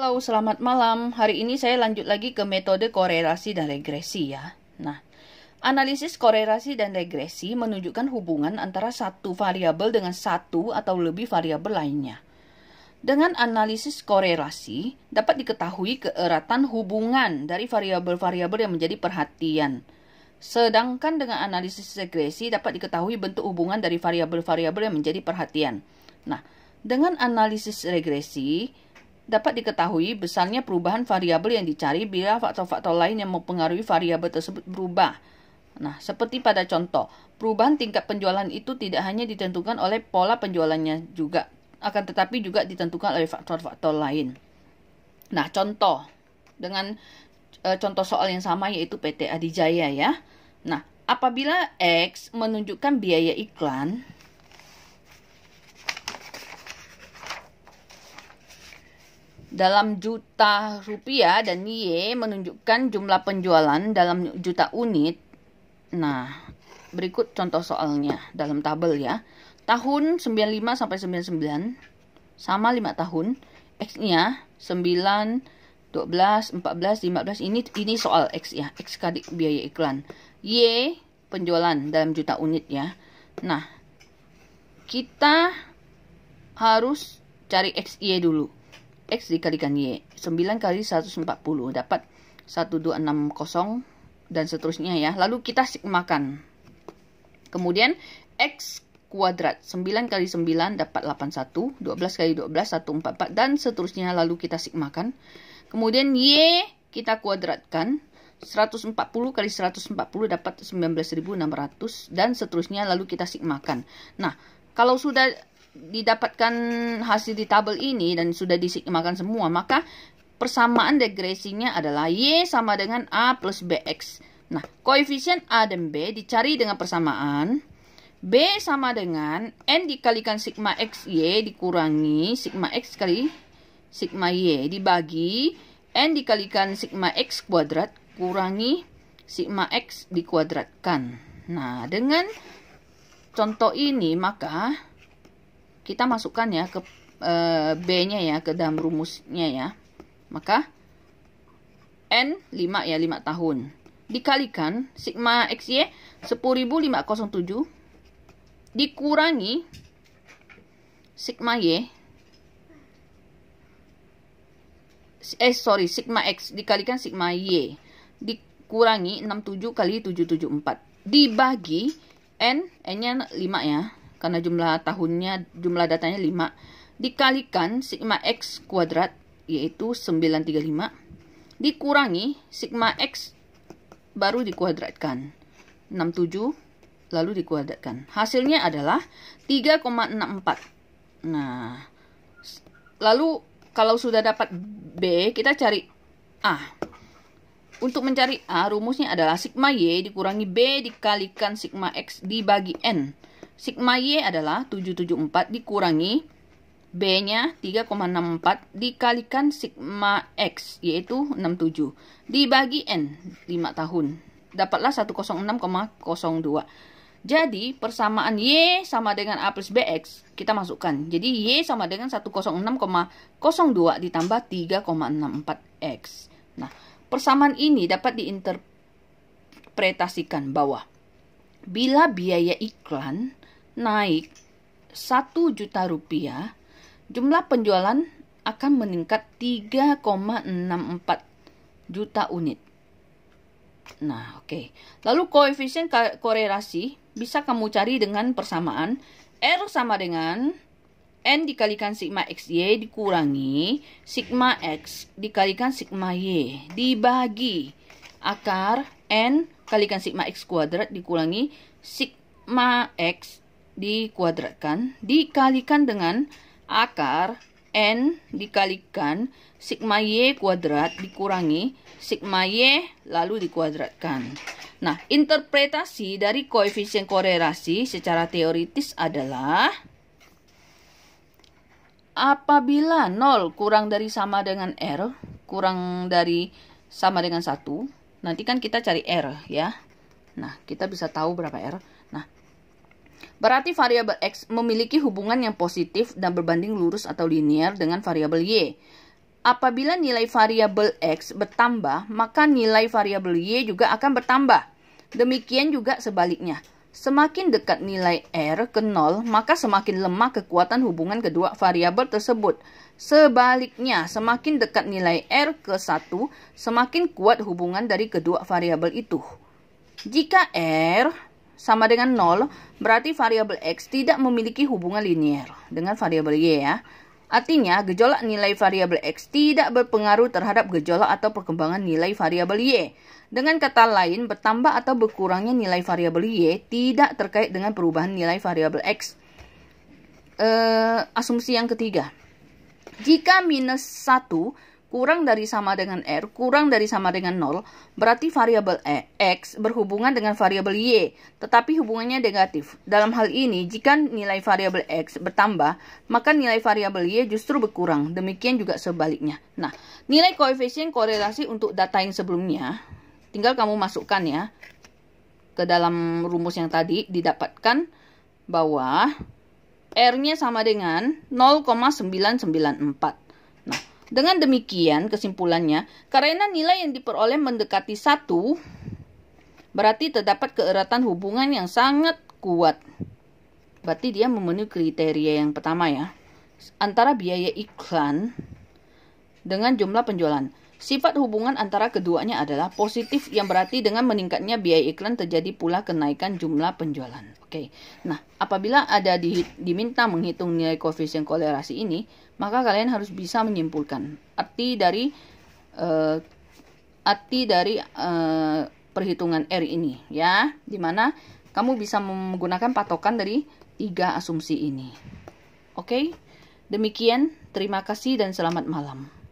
Halo, selamat malam. Hari ini saya lanjut lagi ke metode korelasi dan regresi ya. Nah, analisis korelasi dan regresi menunjukkan hubungan antara satu variabel dengan satu atau lebih variabel lainnya. Dengan analisis korelasi, dapat diketahui keeratan hubungan dari variabel-variabel yang menjadi perhatian. Sedangkan dengan analisis regresi dapat diketahui bentuk hubungan dari variabel-variabel yang menjadi perhatian. Nah, dengan analisis regresi, dapat diketahui besarnya perubahan variabel yang dicari bila faktor-faktor lain yang mempengaruhi variabel tersebut berubah. Nah, seperti pada contoh, perubahan tingkat penjualan itu tidak hanya ditentukan oleh pola penjualannya juga, akan tetapi juga ditentukan oleh faktor-faktor lain. Nah, contoh dengan contoh soal yang sama yaitu PT Adijaya ya. Nah, apabila X menunjukkan biaya iklan dalam juta rupiah dan Y menunjukkan jumlah penjualan dalam juta unit. Nah, berikut contoh soalnya dalam tabel ya. Tahun 95 sampai 99 sama 5 tahun. X-nya 9, 12, 14, 15. Ini soal X ya. X biaya iklan. Y penjualan dalam juta unit ya. Nah, kita harus cari XY dulu. X dikalikan Y. 9 kali 140 dapat 1260 dan seterusnya ya. Lalu kita sigmakan. Kemudian X kuadrat. 9 kali 9 dapat 81. 12 kali 12 144 dan seterusnya. Lalu kita sigmakan. Kemudian Y kita kuadratkan. 140 kali 140 dapat 19.600 dan seterusnya. Lalu kita sigmakan. Nah, kalau sudah didapatkan hasil di tabel ini dan sudah disigmakan semua, maka persamaan regresinya adalah Y sama dengan A plus BX. Nah, koefisien A dan B dicari dengan persamaan. B sama dengan N dikalikan sigma X Y dikurangi sigma X kali sigma Y dibagi N dikalikan sigma X kuadrat kurangi sigma X dikuadratkan. Nah, dengan contoh ini maka kita masukkan ya ke B-nya ya, ke dalam rumusnya ya. Maka N 5 ya, 5 tahun. Dikalikan sigma XY 10.507 dikurangi sigma Y. Sigma X dikalikan sigma Y dikurangi 67 kali 774 dibagi N-nya 5 ya. Karena jumlah tahunnya, jumlah datanya 5. Dikalikan sigma X kuadrat, yaitu 935. Dikurangi sigma X baru dikuadratkan. 67, lalu dikuadratkan. Hasilnya adalah 3,64. Nah, lalu kalau sudah dapat B, kita cari A. Untuk mencari A, rumusnya adalah sigma Y dikurangi B dikalikan sigma X dibagi N. Sigma Y adalah 774 dikurangi B-nya 3,64 dikalikan sigma X yaitu 67 dibagi N 5 tahun. Dapatlah 106,02. Jadi persamaan Y sama dengan A plus BX kita masukkan. Jadi Y sama dengan 106,02 ditambah 3,64X. Nah, persamaan ini dapat diinterpretasikan bahwa bila biaya iklan naik 1 juta rupiah, jumlah penjualan akan meningkat 3,64 juta unit. Nah, oke. Lalu koefisien korelasi bisa kamu cari dengan persamaan R sama dengan N dikalikan sigma XY dikurangi sigma X dikalikan sigma Y dibagi akar N kalikan sigma X kuadrat dikurangi sigma X dikuadratkan dikalikan dengan akar N dikalikan sigma Y kuadrat dikurangi sigma Y lalu dikuadratkan. Nah, interpretasi dari koefisien korelasi secara teoritis adalah apabila 0 kurang dari sama dengan R kurang dari sama dengan 1, nanti kan kita cari R ya. Nah, kita bisa tahu berapa R. Nah, berarti variabel X memiliki hubungan yang positif dan berbanding lurus atau linear dengan variabel Y. apabila nilai variabel X bertambah, maka nilai variabel Y juga akan bertambah. Demikian juga sebaliknya. Semakin dekat nilai R ke 0, maka semakin lemah kekuatan hubungan kedua variabel tersebut. Sebaliknya, semakin dekat nilai R ke 1, semakin kuat hubungan dari kedua variabel itu. Jika R sama dengan 0, berarti variabel X tidak memiliki hubungan linear dengan variabel Y ya. Artinya, gejolak nilai variabel X tidak berpengaruh terhadap gejolak atau perkembangan nilai variabel Y. Dengan kata lain, bertambah atau berkurangnya nilai variabel Y tidak terkait dengan perubahan nilai variabel X. Asumsi yang ketiga. Jika minus 1 kurang dari sama dengan R, kurang dari sama dengan 0, berarti variabel X berhubungan dengan variabel Y, tetapi hubungannya negatif. Dalam hal ini, jika nilai variabel X bertambah, maka nilai variabel Y justru berkurang. Demikian juga sebaliknya. Nah, nilai koefisien korelasi untuk data yang sebelumnya, tinggal kamu masukkan ya, ke dalam rumus yang tadi, didapatkan bahwa R-nya sama dengan 0,994. Dengan demikian, kesimpulannya, karena nilai yang diperoleh mendekati 1, berarti terdapat keeratan hubungan yang sangat kuat. Berarti dia memenuhi kriteria yang pertama ya. Antara biaya iklan dengan jumlah penjualan. Sifat hubungan antara keduanya adalah positif, yang berarti dengan meningkatnya biaya iklan terjadi pula kenaikan jumlah penjualan. Oke. Nah, apabila ada diminta menghitung nilai koefisien kolerasi ini, maka kalian harus bisa menyimpulkan arti dari perhitungan R ini ya, dimana kamu bisa menggunakan patokan dari 3 asumsi ini. Oke, demikian, terima kasih dan selamat malam.